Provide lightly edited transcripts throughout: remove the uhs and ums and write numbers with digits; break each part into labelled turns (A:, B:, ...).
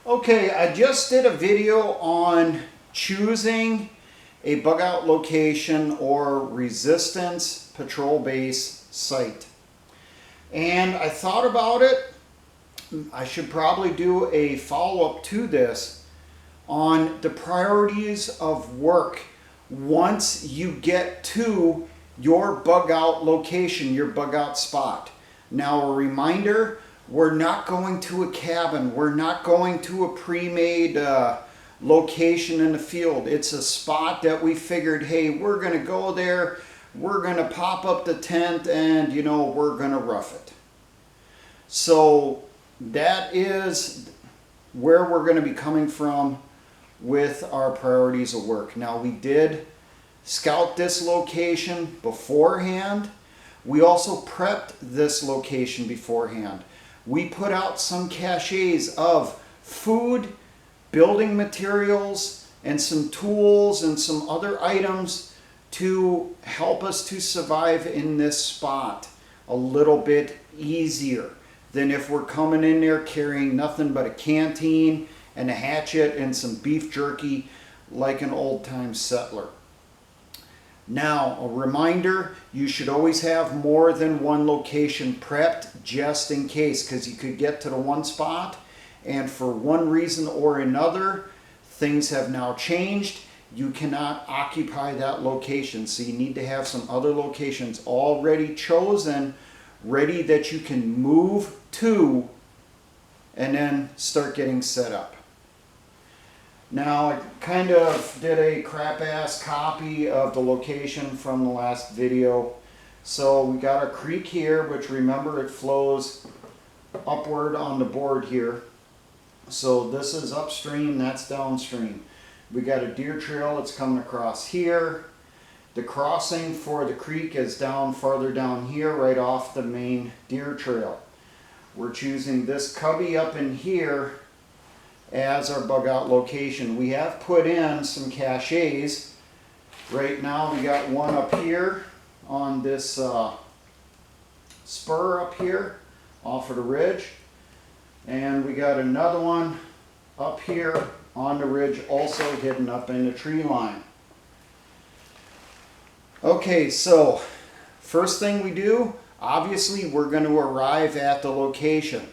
A: Okay, I just did a video on choosing a bug out location or resistance patrol base site. And I thought about it. I should probably do a follow-up to this on the priorities of work once you get to your bug out location, your bug out spot. Now, a reminder, we're not going to a cabin. We're not going to a pre-made location in the field. It's a spot that we figured, hey, we're going to go there. We're going to pop up the tent and, we're going to rough it. So that is where we're going to be coming from with our priorities of work. Now, we did scout this location beforehand. We also prepped this location beforehand. We put out some caches of food, building materials, and some tools and some other items to help us to survive in this spot a little bit easier than if we're coming in there carrying nothing but a canteen and a hatchet and some beef jerky like an old-time settler. Now, a reminder, you should always have more than one location prepped just in case, because you could get to the one spot and for one reason or another, things have now changed. You cannot occupy that location. So you need to have some other locations already chosen, ready that you can move to and then start getting set up. Now, I kind of did a crap-ass copy of the location from the last video. So we got our creek here, which remember it flows upward on the board here. So this is upstream, that's downstream. We got a deer trail that's coming across here. The crossing for the creek is down farther down here, right off the main deer trail. We're choosing this cubby up in here as our bug out location. We have put in some caches. Right now we got one up here on this spur up here off of the ridge, and we got another one up here on the ridge also hidden up in the tree line. Okay, so first thing we do, obviously we're going to arrive at the location.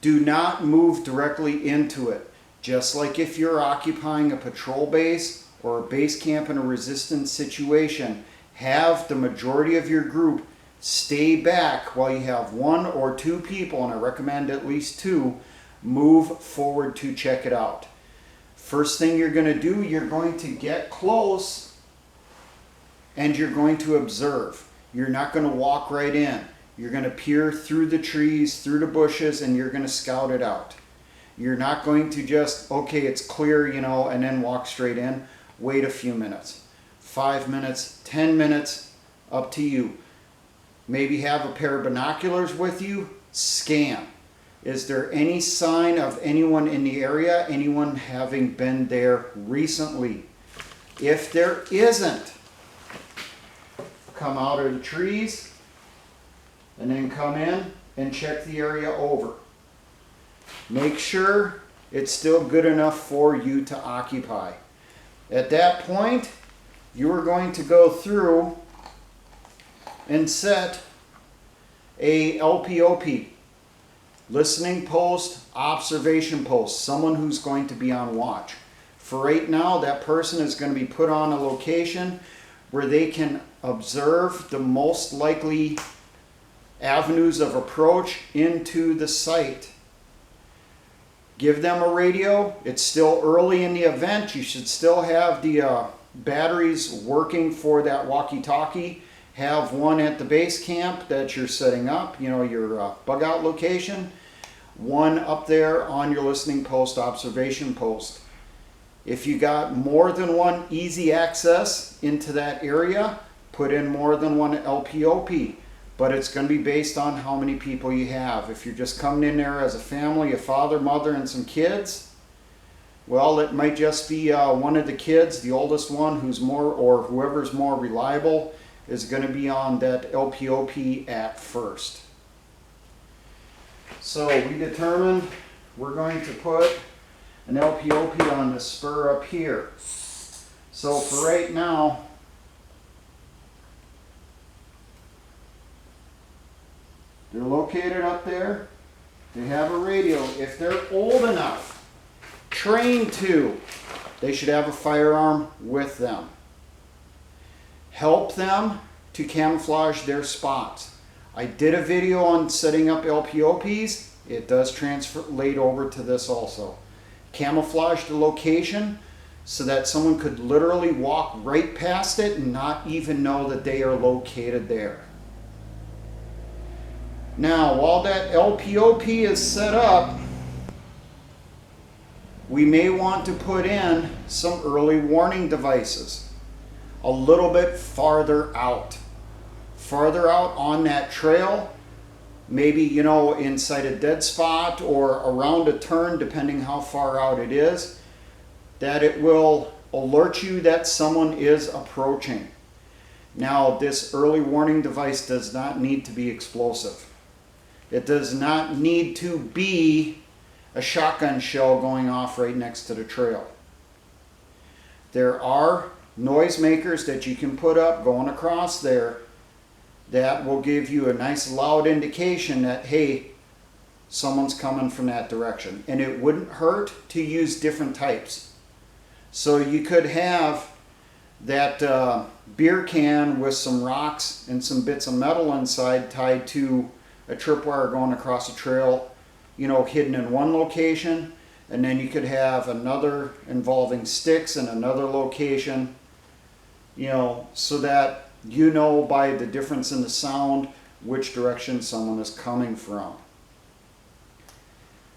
A: Do not move directly into it. Just like if you're occupying a patrol base or a base camp in a resistance situation, have the majority of your group stay back while you have one or two people, and I recommend at least two, move forward to check it out. First thing you're going to do, you're going to get close and you're going to observe. You're not going to walk right in. You're going to peer through the trees, through the bushes, and you're going to scout it out. You're not going to just, okay, it's clear, and then walk straight in. Wait a few minutes. 5 minutes, 10 minutes, up to you. Maybe have a pair of binoculars with you. Scan. Is there any sign of anyone in the area, anyone having been there recently? If there isn't, come out of the trees, and then come in and check the area over. Make sure it's still good enough for you to occupy. At that point, you are going to go through and set a LPOP, listening post, observation post, someone who's going to be on watch. For right now, that person is going to be put on a location where they can observe the most likely avenues of approach into the site. Give them a radio. It's still early in the event. You should still have the batteries working for that walkie-talkie. Have one at the base camp that you're setting up, your bug out location. One up there on your listening post, observation post. If you got more than one easy access into that area, put in more than one LPOP. But it's going to be based on how many people you have. If you're just coming in there as a family, a father, mother, and some kids, well, it might just be one of the kids, the oldest one, who's more, or whoever's more reliable, is going to be on that LPOP at first. So we determined we're going to put an LPOP on the spur up here. So for right now, they're located up there. They have a radio. If they're old enough, trained to, they should have a firearm with them. Help them to camouflage their spots. I did a video on setting up LPOPs. It does translate over to this also. Camouflage the location so that someone could literally walk right past it and not even know that they are located there. Now, while that LPOP is set up, we may want to put in some early warning devices a little bit farther out. Farther out on that trail, maybe, you know, inside a dead spot or around a turn, depending how far out it is, that it will alert you that someone is approaching. Now, this early warning device does not need to be explosive. It does not need to be a shotgun shell going off right next to the trail. There are noisemakers that you can put up going across there that will give you a nice loud indication that, hey, someone's coming from that direction. And it wouldn't hurt to use different types. So you could have that beer can with some rocks and some bits of metal inside tied to a tripwire going across a trail, you know, hidden in one location. And then you could have another involving sticks in another location, you know, so that you know by the difference in the sound which direction someone is coming from.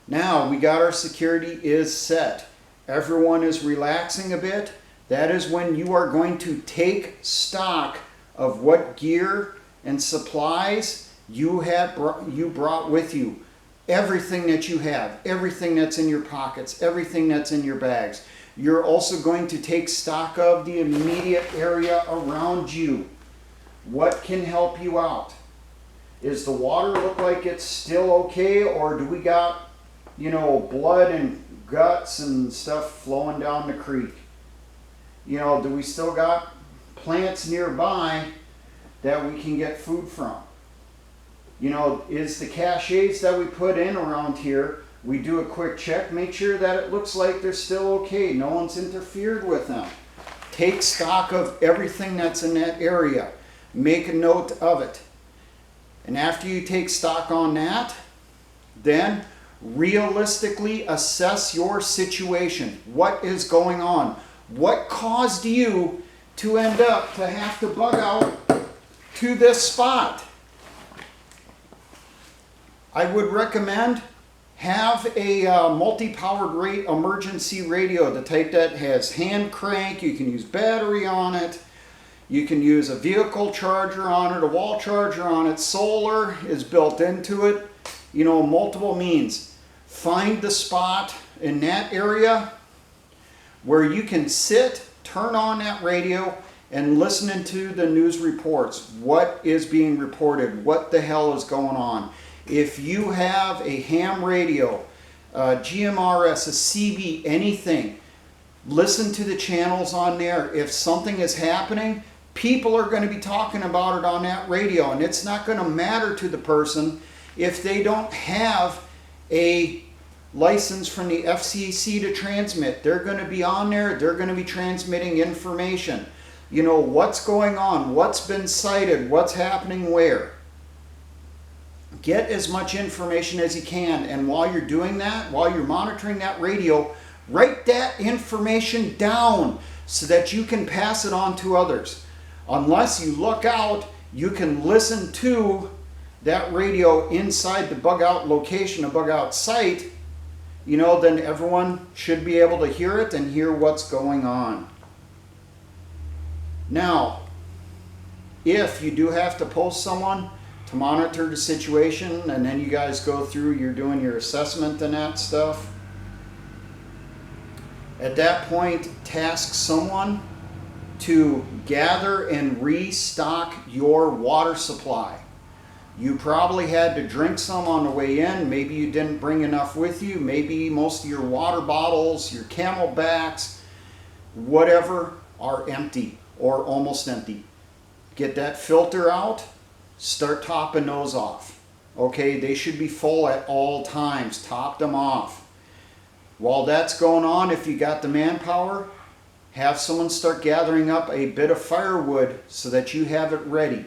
A: Now we got our security is set. Everyone is relaxing a bit. That is when you are going to take stock of what gear and supplies you brought with you. Everything that you have, everything that's in your pockets, everything that's in your bags. You're also going to take stock of the immediate area around you. What can help you out? Is the water look like it's still okay, or do we got, you know, blood and guts and stuff flowing down the creek? You know, do we still got plants nearby that we can get food from? You know, is the caches that we put in around here, we do a quick check, make sure that it looks like they're still okay, no one's interfered with them. Take stock of everything that's in that area. Make a note of it. And after you take stock on that, then realistically assess your situation. What is going on? What caused you to end up to have to bug out to this spot? I would recommend have a multi-powered emergency radio, the type that has hand crank. You can use battery on it. You can use a vehicle charger on it, a wall charger on it. Solar is built into it. You know, multiple means. Find the spot in that area where you can sit, turn on that radio, and listen to the news reports. What is being reported? What the hell is going on? If you have a ham radio, a GMRS, a CB, anything, listen to the channels on there. If something is happening, people are going to be talking about it on that radio, and it's not going to matter to the person if they don't have a license from the FCC to transmit. They're going to be on there. They're going to be transmitting information. You know, what's going on, what's been cited, what's happening where. Get as much information as you can, and while you're doing that, while you're monitoring that radio, write that information down so that you can pass it on to others. Unless you look out, you can listen to that radio inside the bug out location, a bug out site, you know, then everyone should be able to hear it and hear what's going on. Now, if you do have to post someone to monitor the situation, and then you guys go through, you're doing your assessment and that stuff, at that point, task someone to gather and restock your water supply. You probably had to drink some on the way in. Maybe you didn't bring enough with you. Maybe most of your water bottles, your Camelbacks, whatever, are empty or almost empty. Get that filter out, start topping those off. Okay, they should be full at all times. Top them off. While that's going on, if you got the manpower, have someone start gathering up a bit of firewood so that you have it ready.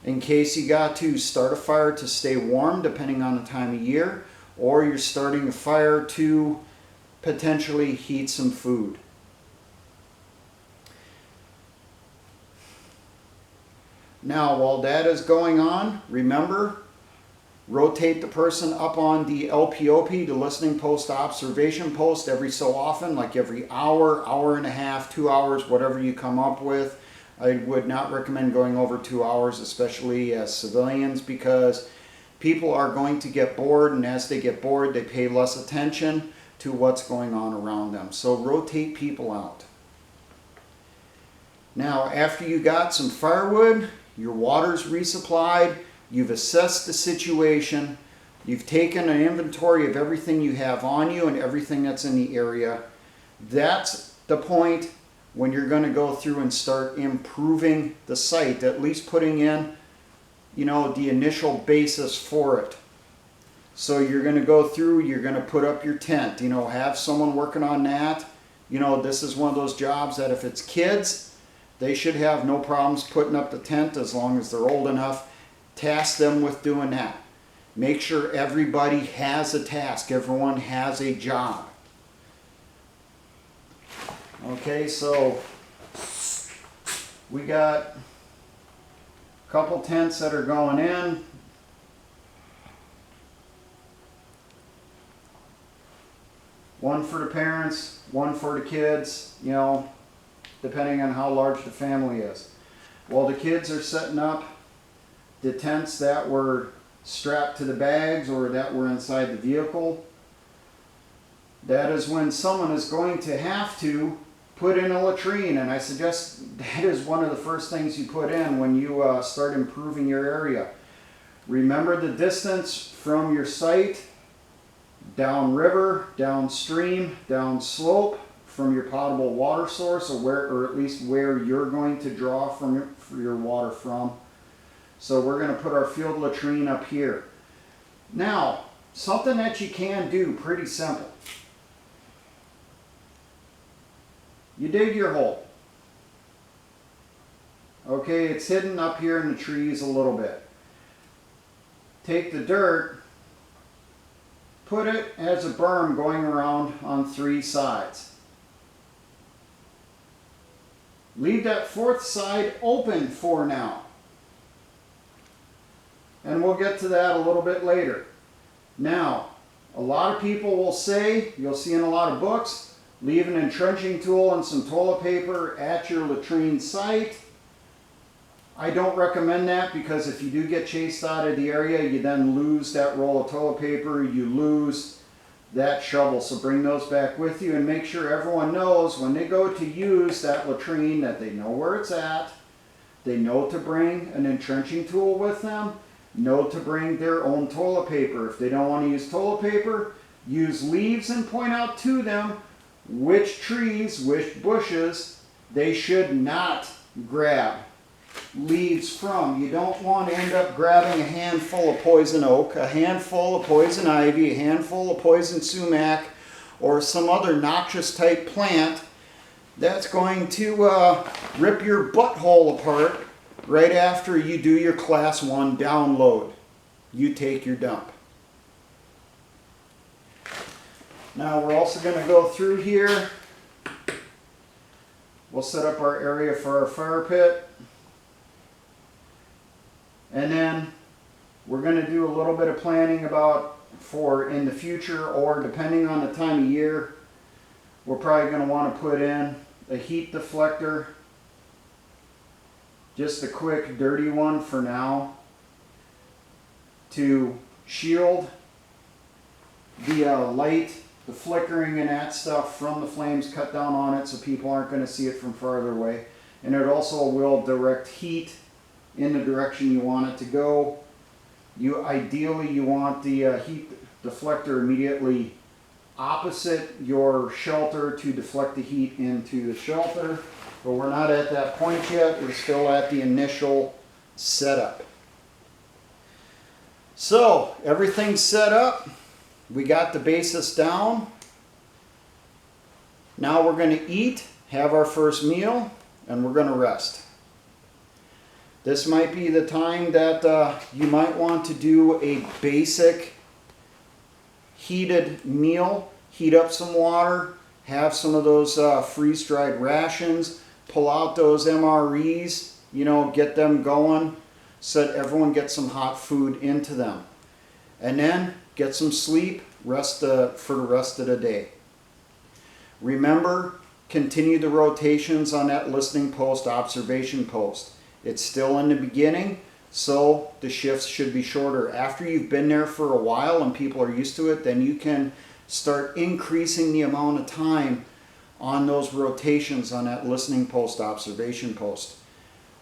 A: In case you got to start a fire to stay warm, depending on the time of year, or you're starting a fire to potentially heat some food. Now, while that is going on, remember, rotate the person up on the LPOP, the listening post observation post, every so often, like every hour, hour and a half, 2 hours, whatever you come up with. I would not recommend going over 2 hours, especially as civilians, because people are going to get bored, and as they get bored, they pay less attention to what's going on around them. So rotate people out. Now, after you got some firewood, your water's resupplied, you've assessed the situation, you've taken an inventory of everything you have on you and everything that's in the area, that's the point when you're going to go through and start improving the site, at least putting in, you know, the initial basis for it. So you're going to go through, you're going to put up your tent, you know, have someone working on that. You know, this is one of those jobs that if it's kids, they should have no problems putting up the tent as long as they're old enough. Task them with doing that. Make sure everybody has a task, everyone has a job. Okay, so we got a couple tents that are going in. One for the parents, one for the kids, you know, depending on how large the family is. While the kids are setting up the tents that were strapped to the bags or that were inside the vehicle, that is when someone is going to have to put in a latrine, and I suggest that is one of the first things you put in when you start improving your area. Remember the distance from your site, downriver, downstream, downslope, from your potable water source, or at least where you're going to draw from your water from. So we're going to put our field latrine up here. Now, something that you can do, pretty simple. You dig your hole. Okay, it's hidden up here in the trees a little bit. Take the dirt, put it as a berm going around on 3 sides. Leave that 4th side open for now. And we'll get to that a little bit later. Now, a lot of people will say, you'll see in a lot of books, leave an entrenching tool and some toilet paper at your latrine site. I don't recommend that, because if you do get chased out of the area, you then lose that roll of toilet paper, you lose that shovel. So bring those back with you and make sure everyone knows when they go to use that latrine that they know where it's at. They know to bring an entrenching tool with them, know to bring their own toilet paper. If they don't want to use toilet paper, use leaves and point out to them which trees, which bushes they should not grab leaves from. You don't want to end up grabbing a handful of poison oak, a handful of poison ivy, a handful of poison sumac, or some other noxious type plant that's going to rip your butthole apart right after you do your class 1 download. You take your dump. Now we're also going to go through here. We'll set up our area for our fire pit. And then we're going to do a little bit of planning about for in the future, or depending on the time of year, we're probably going to want to put in a heat deflector. Just a quick dirty one for now to shield the light, the flickering and that stuff from the flames, cut down on it so people aren't going to see it from farther away. And it also will direct heat in the direction you want it to go. Ideally you want the heat deflector immediately opposite your shelter to deflect the heat into the shelter, but we're not at that point yet. We're still at the initial setup. So everything's set up. We got the basis down. Now we're going to eat, have our first meal, and we're going to rest. This might be the time that you might want to do a basic heated meal. Heat up some water, have some of those freeze-dried rations, pull out those MREs, you know, get them going so that everyone gets some hot food into them. And then get some sleep, rest for the rest of the day. Remember, continue the rotations on that listening post, observation post. It's still in the beginning, so the shifts should be shorter. After you've been there for a while and people are used to it, then you can start increasing the amount of time on those rotations on that listening post, observation post.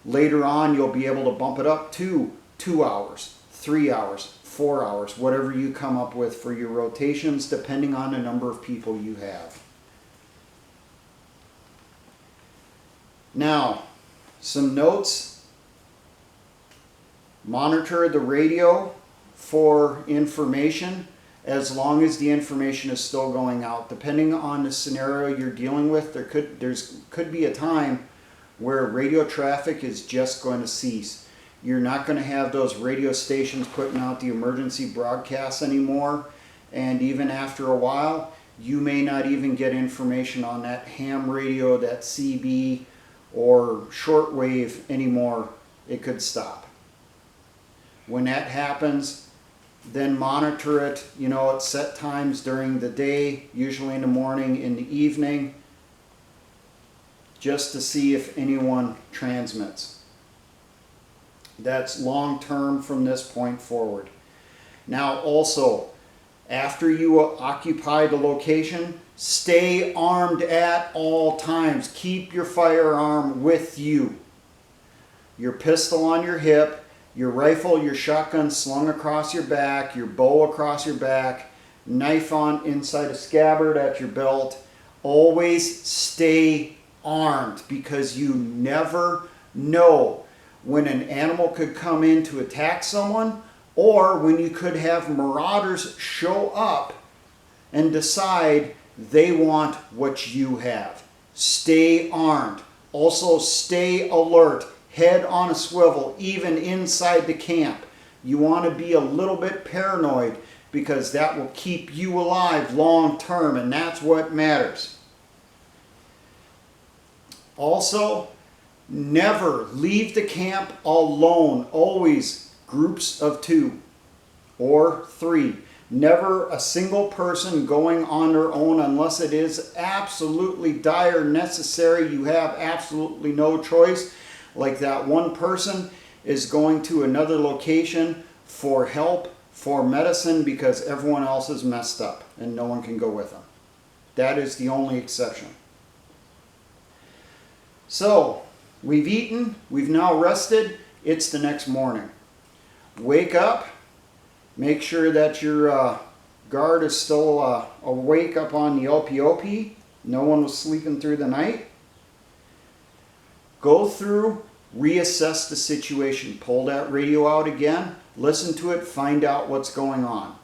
A: Later on, you'll be able to bump it up to 2 hours, 3 hours, 4 hours, whatever you come up with for your rotations, depending on the number of people you have. Now, some notes. Monitor the radio for information as long as the information is still going out. Depending on the scenario you're dealing with, there could be a time where radio traffic is just going to cease. You're not going to have those radio stations putting out the emergency broadcasts anymore, and even after a while, you may not even get information on that ham radio, that CB, or shortwave anymore. It could stop. When that happens, then monitor it, you know, at set times during the day, usually in the morning, in the evening, just to see if anyone transmits. That's long term from this point forward. Now also, after you occupy the location, stay armed at all times. Keep your firearm with you. Your pistol on your hip, your rifle, your shotgun slung across your back, your bow across your back, knife on inside a scabbard at your belt. Always stay armed, because you never know when an animal could come in to attack someone, or when you could have marauders show up and decide they want what you have. Stay armed. Also stay alert. Head on a swivel, even inside the camp. You want to be a little bit paranoid, because that will keep you alive long term, and that's what matters. Also, never leave the camp alone. Always groups of 2 or 3. Never a single person going on their own unless it is absolutely dire necessary. You have absolutely no choice. Like that one person is going to another location for help, for medicine, because everyone else is messed up and no one can go with them. That is the only exception. So, we've eaten, we've now rested, it's the next morning. Wake up, make sure that your guard is still awake up on the LPOP. No one was sleeping through the night. Go through, reassess the situation. Pull that radio out again, listen to it, find out what's going on.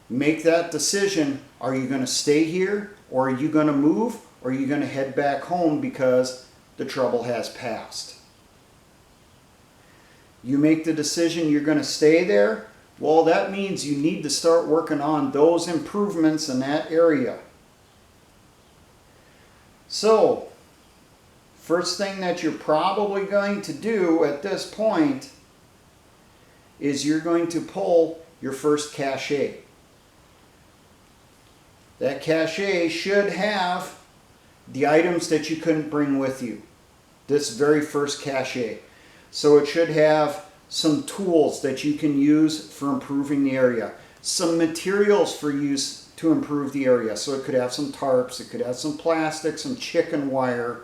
A: Make that decision. Are you going to stay here, or are you going to move, or are you going to head back home because the trouble has passed? You make the decision you're going to stay there. Well, that means you need to start working on those improvements in that area. So, first thing that you're probably going to do at this point is you're going to pull your first cache. That cache should have the items that you couldn't bring with you. This very first cache. So it should have some tools that you can use for improving the area. Some materials for use to improve the area. So it could have some tarps, it could have some plastic, some chicken wire,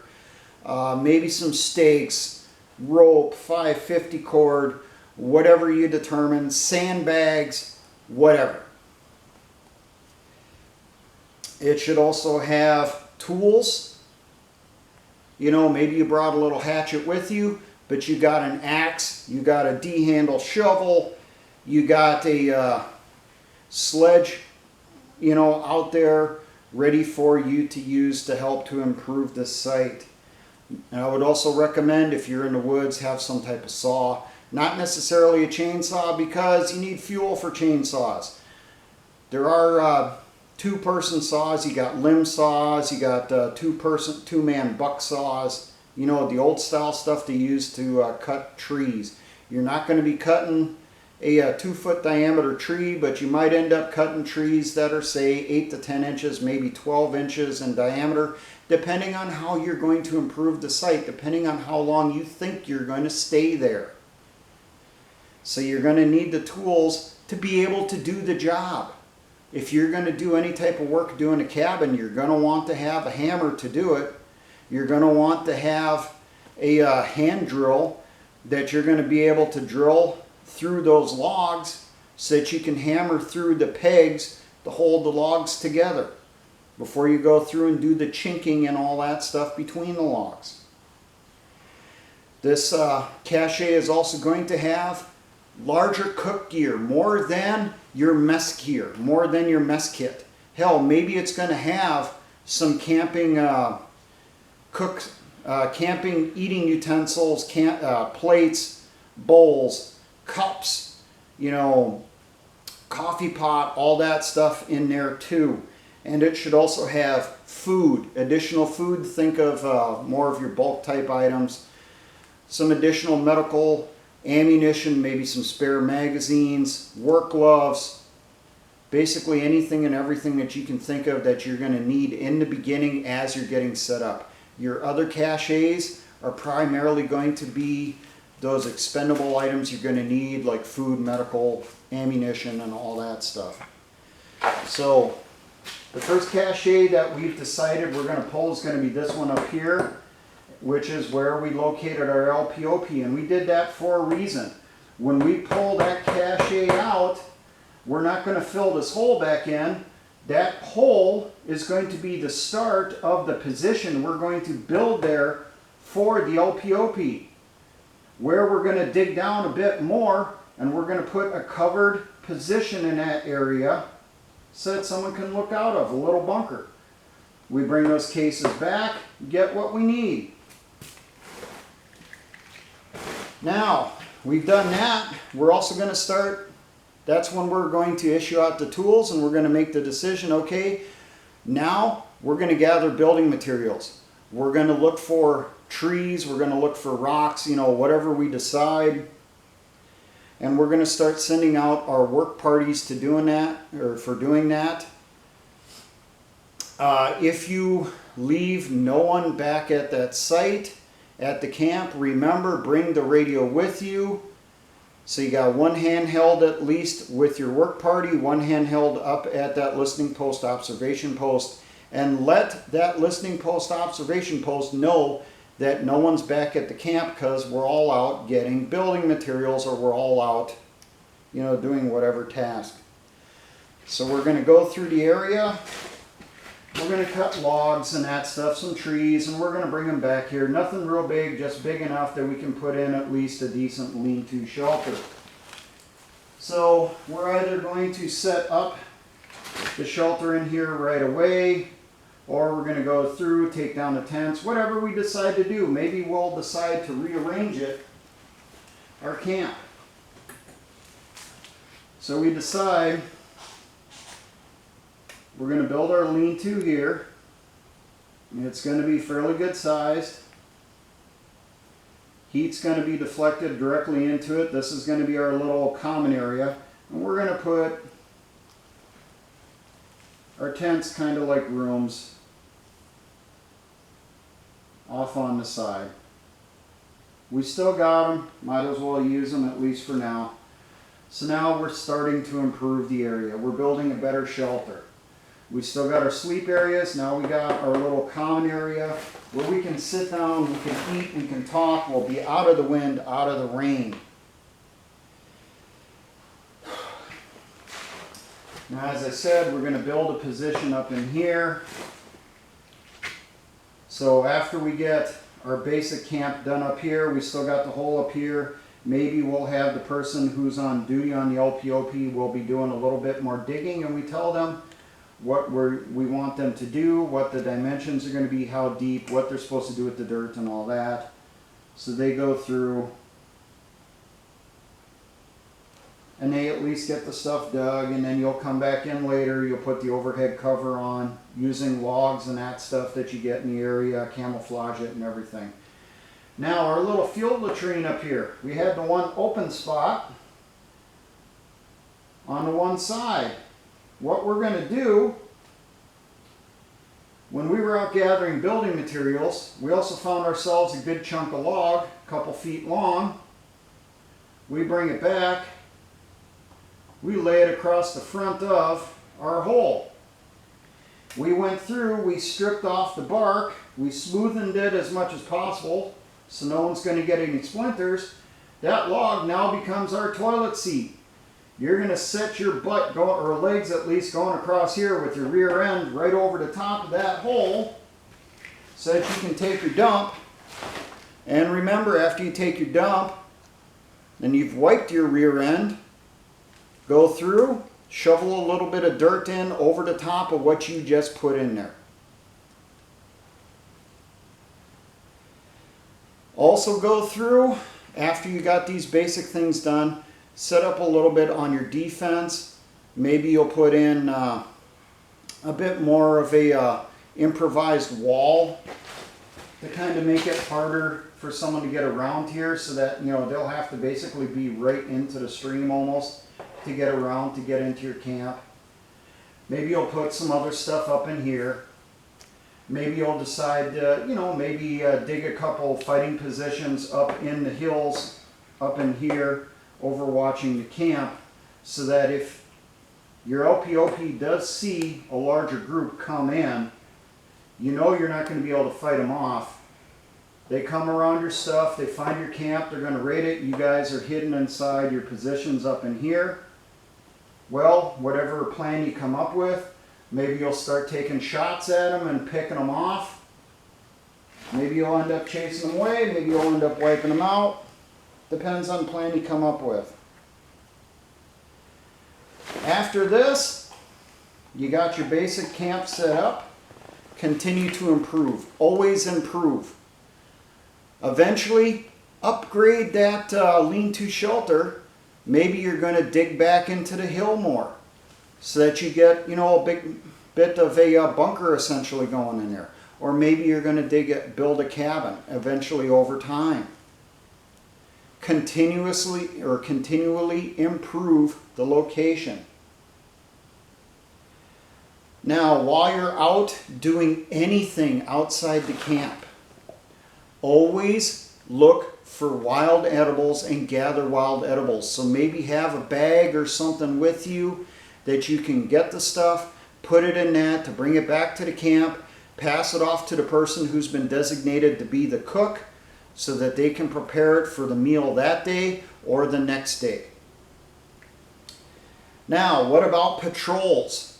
A: maybe some stakes, rope, 550 cord, whatever you determine, sandbags, whatever. It should also have tools. You know, maybe you brought a little hatchet with you, but you got an axe, you got a D-handle shovel, you got a sledge, you know, out there ready for you to use to help to improve the site. And I would also recommend, if you're in the woods, have some type of saw. Not necessarily a chainsaw, because you need fuel for chainsaws. There are two-person saws, you got limb saws, you got two-man buck saws. You know, the old style stuff they use to cut trees. You're not going to be cutting a 2-foot diameter tree, but you might end up cutting trees that are, say, 8 to 10 inches, maybe 12 inches in diameter, depending on how you're going to improve the site, depending on how long you think you're going to stay there. So you're going to need the tools to be able to do the job. If you're going to do any type of work doing a cabin, you're going to want to have a hammer to do it. You're going to want to have a hand drill that you're going to be able to drill through those logs so that you can hammer through the pegs to hold the logs together before you go through and do the chinking and all that stuff between the logs. This cache is also going to have larger cook gear, more than your mess gear, more than your mess kit. Hell, maybe it's going to have some camping camping eating utensils, plates, bowls, cups, you know, coffee pot, all that stuff in there too. And it should also have food, additional food. Think of more of your bulk type items, some additional medical ammunition, maybe some spare magazines, work gloves, basically anything and everything that you can think of that you're going to need in the beginning as you're getting set up. Your other caches are primarily going to be those expendable items you're going to need, like food, medical, ammunition, and all that stuff. So the first cache that we've decided we're going to pull is going to be this one up here, which is where we located our LPOP, and we did that for a reason. When we pull that cache out, we're not going to fill this hole back in. That hole is going to be the start of the position we're going to build there for the LPOP, where we're going to dig down a bit more, and we're going to put a covered position in that area so that someone can look out of, a little bunker. We bring those cases back, get what we need. Now, we've done that. We're also going to start, that's when we're going to issue out the tools, and we're going to make the decision, okay, now we're going to gather building materials. We're going to look for trees, we're going to look for rocks, you know, whatever we decide. And we're going to start sending out our work parties to doing that, or for doing that. If you leave no one back at that site, at the camp, remember, bring the radio with you. So you got one hand held at least with your work party, one hand held up at that listening post, observation post, and let that listening post, observation post know that no one's back at the camp, because we're all out getting building materials, or we're all out, you know, doing whatever task. So we're going to go through the area. We're going to cut logs and that stuff, some trees, and we're going to bring them back here. Nothing real big, just big enough that we can put in at least a decent lean-to shelter. So we're either going to set up the shelter in here right away, or we're going to go through, take down the tents, whatever we decide to do. Maybe we'll decide to rearrange it, our camp. So we decide we're going to build our lean-to here. It's going to be fairly good sized. Heat's going to be deflected directly into it. This is going to be our little common area. And we're going to put our tents kind of like rooms off on the side. We still got them. Might as well use them, at least for now. So now we're starting to improve the area. We're building a better shelter. We still got our sleep areas. Now we got our little common area where we can sit down, we can eat, we can talk. We'll be out of the wind, out of the rain. Now, as I said, we're going to build a position up in here. So after we get our basic camp done up here, we still got the hole up here. Maybe we'll have the person who's on duty on the LPOP will be doing a little bit more digging, and we tell them what we want them to do, what the dimensions are going to be, how deep, what they're supposed to do with the dirt and all that. So they go through and they at least get the stuff dug, and then you'll come back in later, you'll put the overhead cover on using logs and that stuff that you get in the area, camouflage it and everything. Now our little field latrine up here, we had the one open spot on the one side. What we're going to do, when we were out gathering building materials, we also found ourselves a good chunk of log, a couple feet long. We bring it back, we lay it across the front of our hole. We went through, we stripped off the bark, we smoothened it as much as possible so no one's going to get any splinters. That log now becomes our toilet seat. You're going to set your butt, or legs at least, going across here with your rear end right over the top of that hole so that you can take your dump. And remember, after you take your dump and you've wiped your rear end, go through, shovel a little bit of dirt in over the top of what you just put in there. Also go through, after you got these basic things done, set up a little bit on your defense. Maybe you'll put in a bit more of a improvised wall to kind of make it harder for someone to get around here, so that, you know, they'll have to basically be right into the stream almost to get around, to get into your camp. Maybe you'll put some other stuff up in here. Maybe you'll decide, maybe dig a couple fighting positions up in the hills, up in here, overwatching the camp, so that if your LPOP does see a larger group come in, you know you're not going to be able to fight them off. They come around your stuff, they find your camp, they're going to raid it, you guys are hidden inside your positions up in here. Well, whatever plan you come up with, maybe you'll start taking shots at them and picking them off. Maybe you'll end up chasing them away, maybe you'll end up wiping them out. Depends on the plan you come up with. After this, you got your basic camp set up. Continue to improve. Always improve. Eventually, upgrade that lean-to shelter. Maybe you're going to dig back into the hill more, so that you get, a big bit of a bunker essentially going in there. Or maybe you're going to build a cabin eventually over time. Continually improve the location. Now, while you're out doing anything outside the camp, always look for wild edibles and gather wild edibles. So maybe have a bag or something with you that you can get the stuff, put it in that to bring it back to the camp, pass it off to the person who's been designated to be the cook, so that they can prepare it for the meal that day or the next day. Now, what about patrols?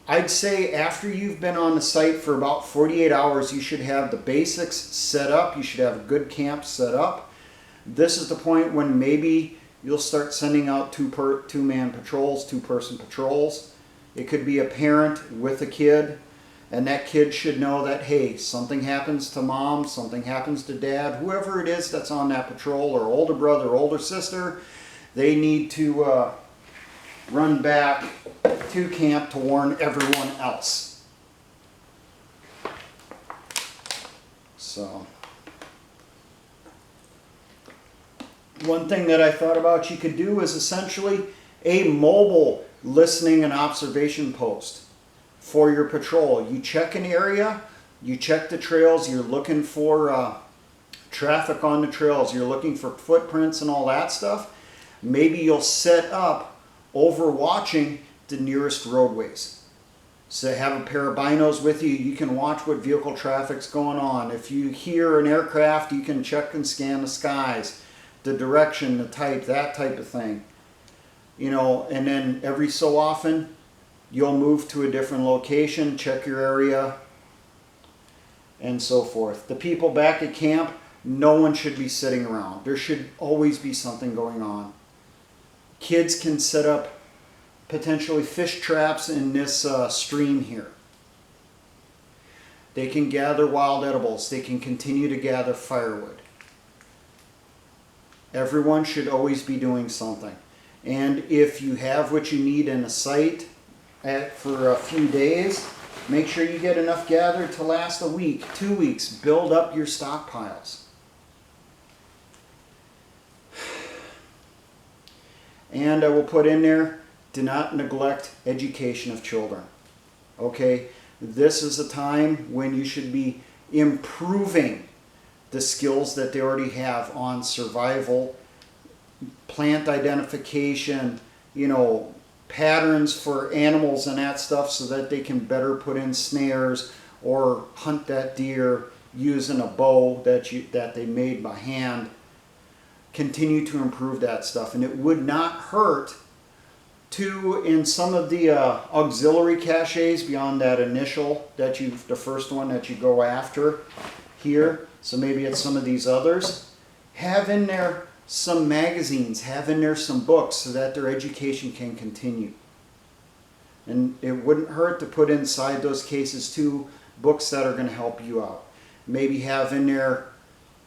A: I'd say after you've been on the site for about 48 hours, you should have the basics set up. You should have a good camp set up. This is the point when maybe you'll start sending out two-man patrols, two-person patrols. It could be a parent with a kid, and that kid should know that, hey, something happens to mom, something happens to dad, whoever it is that's on that patrol, or older brother, older sister, they need to run back to camp to warn everyone else. So, one thing that I thought about you could do is essentially a mobile listening and observation post for your patrol. You check an area, you check the trails, you're looking for traffic on the trails, you're looking for footprints and all that stuff. Maybe you'll set up overwatching the nearest roadways. So have a pair of binos with you. You can watch what vehicle traffic's going on. If you hear an aircraft, you can check and scan the skies, the direction, the type, that type of thing. and then every so often you'll move to a different location, check your area, and so forth. The people back at camp, no one should be sitting around. There should always be something going on. Kids can set up potentially fish traps in this stream here. They can gather wild edibles. They can continue to gather firewood. Everyone should always be doing something. And if you have what you need in a site for a few days, make sure you get enough gathered to last a week, 2 weeks. Build up your stockpiles. And I will put in there, do not neglect education of children. Okay? This is a time when you should be improving the skills that they already have on survival, plant identification, patterns for animals and that stuff so that they can better put in snares or hunt that deer using a bow that they made by hand. Continue to improve that stuff, and it would not hurt to, in some of the auxiliary caches beyond that initial the first one that you go after here, so maybe it's some of these others, have in there some magazines, have in there some books so that their education can continue. And it wouldn't hurt to put inside those cases too books that are going to help you out. Maybe have in there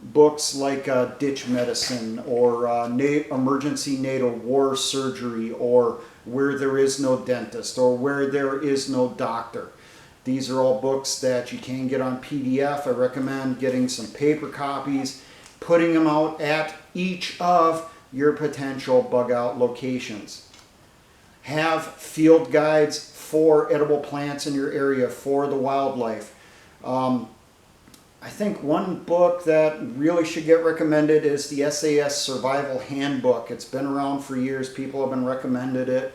A: books like ditch medicine or emergency natal war surgery, or where there is no dentist, or where there is no doctor. These are all books that you can get on PDF. I recommend getting some paper copies, putting them out at each of your potential bug out locations. Have field guides for edible plants in your area, for the wildlife. I think one book that really should get recommended is the SAS Survival Handbook. It's been around for years. People have been recommended it.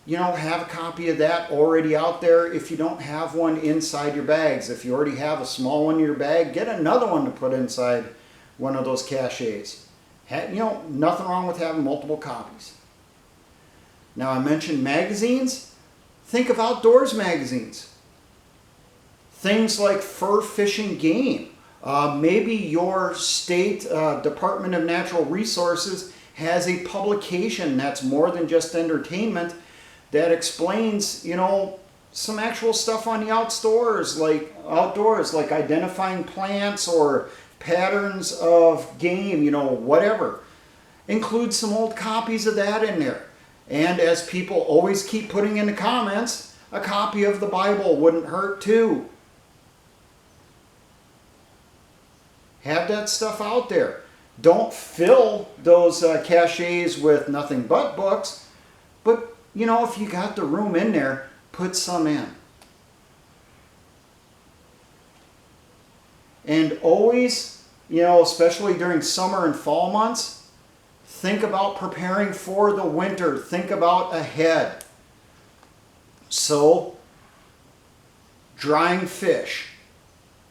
A: Have a copy of that already out there. If you don't have one, inside your bags. If you already have a small one in your bag, get another one to put inside one of those caches. Nothing wrong with having multiple copies. Now, I mentioned magazines. Think of outdoors magazines. Things like fur fishing game. Maybe your state Department of Natural Resources has a publication that's more than just entertainment, that explains, some actual stuff on the outdoors, like identifying plants or patterns of game, whatever. Include some old copies of that in there. And as people always keep putting in the comments, a copy of the Bible wouldn't hurt too. Have that stuff out there. Don't fill those caches with nothing but books, but if you got the room in there, put some in. And always, especially during summer and fall months, think about preparing for the winter. Think about ahead. So, drying fish,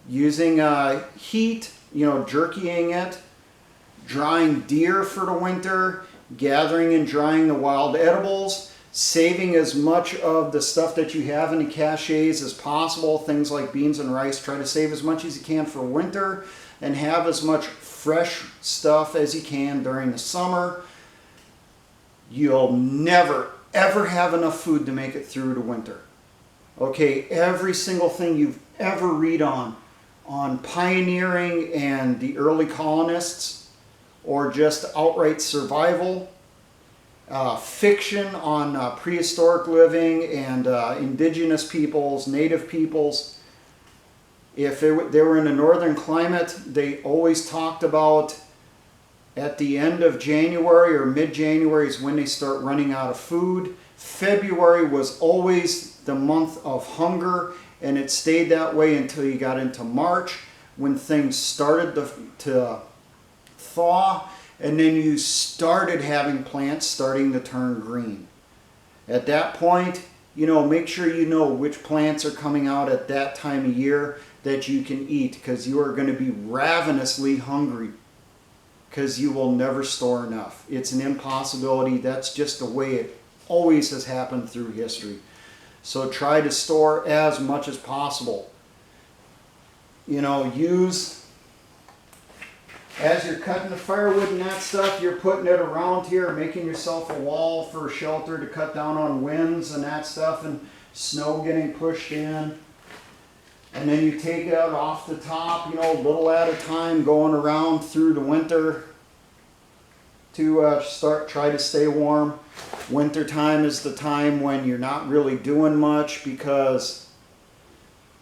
A: using heat, jerkying it, drying deer for the winter, gathering and drying the wild edibles, saving as much of the stuff that you have in the caches as possible, things like beans and rice. Try to save as much as you can for winter and have as much fresh stuff as you can during the summer. You'll never, ever have enough food to make it through the winter. Okay, every single thing you've ever read on pioneering and the early colonists, or just outright survival, fiction on prehistoric living and indigenous peoples, native peoples. If they were in a northern climate, they always talked about at the end of January or mid-January is when they start running out of food. February was always the month of hunger, and it stayed that way until you got into March, when things started to thaw, and then you started having plants starting to turn green. At that point, make sure you know which plants are coming out at that time of year that you can eat, because you are going to be ravenously hungry. because you will never store enough. It's an impossibility. That's just the way it always has happened through history. So try to store as much as possible. You know, use, as you're cutting the firewood and that stuff, you're putting it around here, making yourself a wall for shelter to cut down on winds and that stuff, and snow getting pushed in. And then you take it out off the top, you know, a little at a time, going around through the winter to try to stay warm. Winter time is the time when you're not really doing much because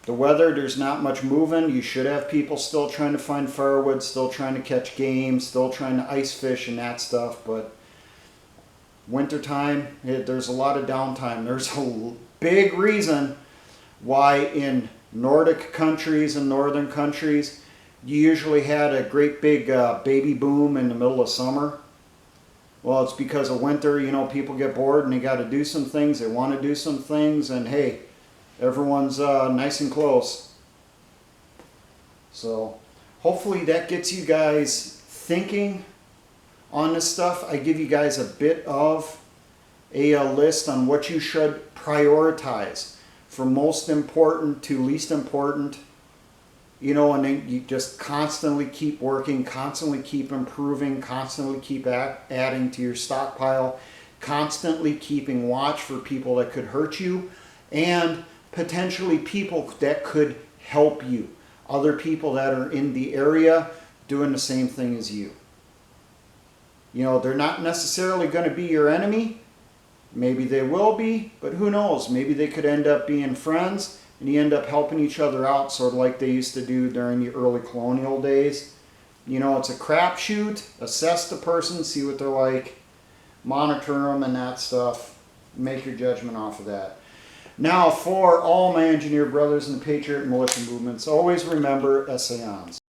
A: the weather, there's not much moving. You should have people still trying to find firewood, still trying to catch game, still trying to ice fish and that stuff. But winter time, there's a lot of downtime. There's a big reason why in Nordic countries and northern countries, you usually had a great big baby boom in the middle of summer. Well, it's because of winter, you know, people get bored and they got to do some things. They want to do some things, and hey, everyone's nice and close. So hopefully that gets you guys thinking on this stuff. I give you guys a bit of a list on what you should prioritize from most important to least important, you know, and then you just constantly keep working, constantly keep improving, constantly keep adding to your stockpile, constantly keeping watch for people that could hurt you and potentially people that could help you, other people that are in the area doing the same thing as you. You know, they're not necessarily going to be your enemy. Maybe they will be, but who knows? Maybe they could end up being friends and you end up helping each other out, sort of like they used to do during the early colonial days. You know, it's a crapshoot. Assess the person, see what they're like, monitor them and that stuff. Make your judgment off of that. Now, for all my engineer brothers in the Patriot and militia movements, always remember essayons.